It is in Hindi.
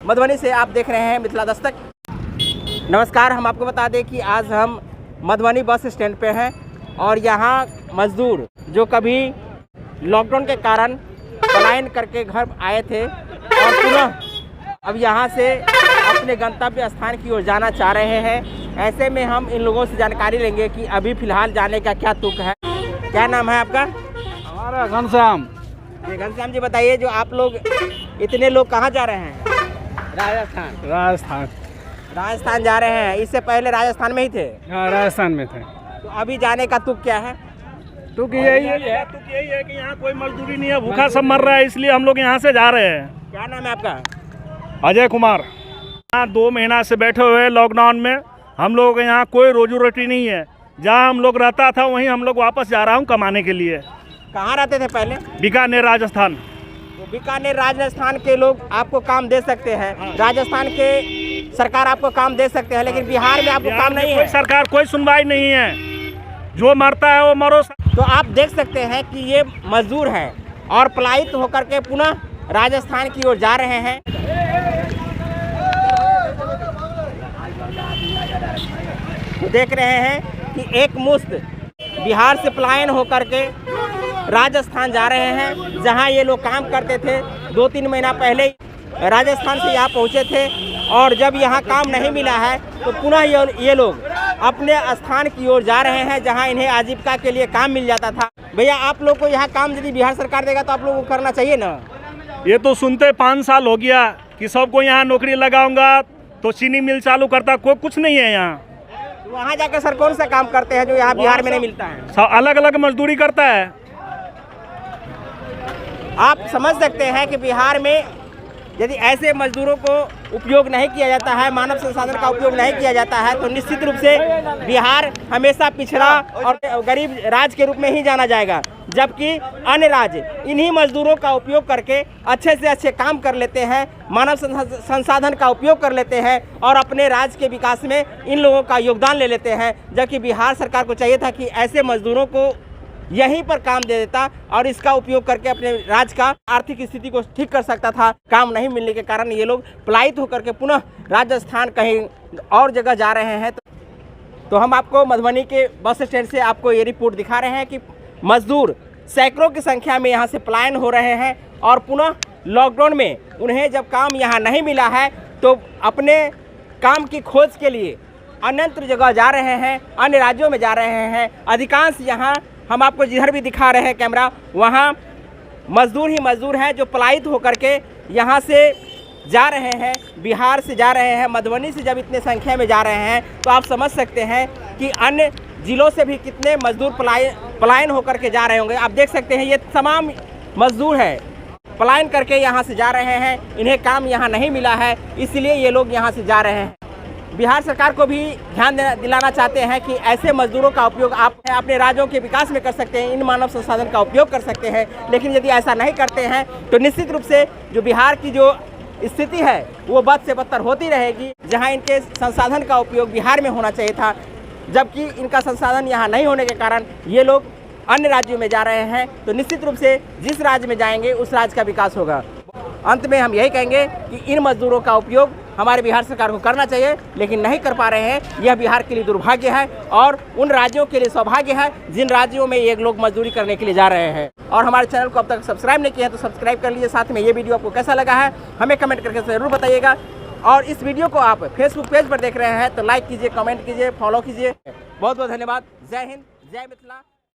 मधुबनी से आप देख रहे हैं मिथिला दस्तक। नमस्कार, हम आपको बता दें कि आज हम मधुबनी बस स्टैंड पे हैं और यहाँ मजदूर जो कभी लॉकडाउन के कारण पलायन करके घर आए थे और पुनः अब यहाँ से अपने गंतव्य स्थान की ओर जाना चाह रहे हैं। ऐसे में हम इन लोगों से जानकारी लेंगे कि अभी फ़िलहाल जाने का क्या तुक है। क्या नाम है आपका? हमारा घनश्याम। घनश्याम जी, बताइए, जो आप लोग इतने लोग कहाँ जा रहे हैं? राजस्थान जा रहे हैं। इससे पहले राजस्थान में ही थे? हाँ, राजस्थान में थे। तो अभी जाने का तुक क्या है? तुक यही है कि यहाँ कोई मजदूरी नहीं है, भूखा सब मर रहा है, इसलिए हम लोग यहाँ से जा रहे हैं। क्या नाम है आपका? अजय कुमार। यहाँ 2 महीना से बैठे हुए हैं लॉकडाउन में। हम लोग के यहाँ कोई रोजी रोटी नहीं है। जहाँ हम लोग रहता था वहीं हम लोग वापस जा रहा हूँ कमाने के लिए। कहाँ रहते थे पहले? बीकानेर, राजस्थान। तो बीकानेर राजस्थान के लोग आपको काम दे सकते हैं। हाँ। राजस्थान के सरकार आपको काम दे सकते हैं, लेकिन बिहार में आपको काम नहीं है। सरकार कोई सुनवाई नहीं है, जो मरता है वो मरो। तो आप देख सकते हैं कि ये मजदूर हैं और पलायित होकर के पुनः राजस्थान की ओर जा रहे हैं। तो देख रहे हैं कि एक मुश्त बिहार से पलायन होकर के राजस्थान जा रहे हैं, जहां ये लोग काम करते थे। 2-3 महीना पहले ही राजस्थान से यहाँ पहुँचे थे और जब यहाँ काम नहीं मिला है तो पुनः ये लोग अपने स्थान की ओर जा रहे हैं, जहां इन्हें आजीविका के लिए काम मिल जाता था। भैया, आप लोग को यहाँ काम यदि बिहार सरकार देगा तो आप लोगों को करना चाहिए ना? ये तो सुनते 5 साल हो गया कि सबको यहाँ नौकरी लगाऊंगा तो चीनी मिल चालू करता, कोई कुछ नहीं है यहाँ। तो वहाँ जाकर सर कौन सा काम करते हैं जो यहाँ बिहार में नहीं मिलता है? सब अलग अलग मजदूरी करता है। आप समझ सकते हैं कि बिहार में यदि ऐसे मजदूरों को उपयोग नहीं किया जाता है, मानव संसाधन का उपयोग नहीं किया जाता है, तो निश्चित रूप से बिहार हमेशा पिछड़ा और गरीब राज्य के रूप में ही जाना जाएगा। जबकि अन्य राज्य इन्हीं मजदूरों का उपयोग करके अच्छे से अच्छे काम कर लेते हैं, मानव संसाधन का उपयोग कर लेते हैं और अपने राज्य के विकास में इन लोगों का योगदान ले लेते हैं। जबकि बिहार सरकार को चाहिए था कि ऐसे मजदूरों को यहीं पर काम दे देता और इसका उपयोग करके अपने राज्य का आर्थिक स्थिति को ठीक कर सकता था। काम नहीं मिलने के कारण ये लोग पलायित होकर के पुनः राजस्थान कहीं और जगह जा रहे हैं। तो हम आपको मधुबनी के बस स्टैंड से आपको ये रिपोर्ट दिखा रहे हैं कि मजदूर सैकड़ों की संख्या में यहाँ से पलायन हो रहे हैं और पुनः लॉकडाउन में उन्हें जब काम यहाँ नहीं मिला है तो अपने काम की खोज के लिए अन्यत्र जगह जा रहे हैं, अन्य राज्यों में जा रहे हैं। अधिकांश यहाँ हम आपको जिधर भी दिखा रहे हैं कैमरा, वहाँ मजदूर ही मजदूर हैं जो पलायित होकर के यहाँ से जा रहे हैं, बिहार से जा रहे हैं। मधुबनी से जब इतने संख्या में जा रहे हैं तो आप समझ सकते हैं कि अन्य जिलों से भी कितने मजदूर पलायन होकर के जा रहे होंगे। आप देख सकते हैं ये तमाम मजदूर हैं, पलायन करके यहाँ से जा रहे हैं। इन्हें काम यहाँ नहीं मिला है, इसलिए ये लोग यहाँ से जा रहे हैं। बिहार सरकार को भी ध्यान दिलाना चाहते हैं कि ऐसे मजदूरों का उपयोग आप अपने राज्यों के विकास में कर सकते हैं, इन मानव संसाधन का उपयोग कर सकते हैं। लेकिन यदि ऐसा नहीं करते हैं तो निश्चित रूप से जो बिहार की जो स्थिति है वो बद से बदतर होती रहेगी। जहां इनके संसाधन का उपयोग बिहार में होना चाहिए था, जबकि इनका संसाधन यहाँ नहीं होने के कारण ये लोग अन्य राज्यों में जा रहे हैं। तो निश्चित रूप से जिस राज्य में जाएंगे उस राज्य का विकास होगा। अंत में हम यही कहेंगे कि इन मजदूरों का उपयोग हमारे बिहार सरकार को करना चाहिए, लेकिन नहीं कर पा रहे हैं। यह बिहार के लिए दुर्भाग्य है और उन राज्यों के लिए सौभाग्य है जिन राज्यों में ये लोग मजदूरी करने के लिए जा रहे हैं। और हमारे चैनल को अब तक सब्सक्राइब नहीं किया है तो सब्सक्राइब कर लीजिए। साथ में ये वीडियो आपको कैसा लगा है हमें कमेंट करके ज़रूर बताइएगा। और इस वीडियो को आप फेसबुक पेज पर देख रहे हैं तो लाइक कीजिए, कमेंट कीजिए, फॉलो कीजिए। बहुत बहुत धन्यवाद। जय हिंद, जय मिथिला।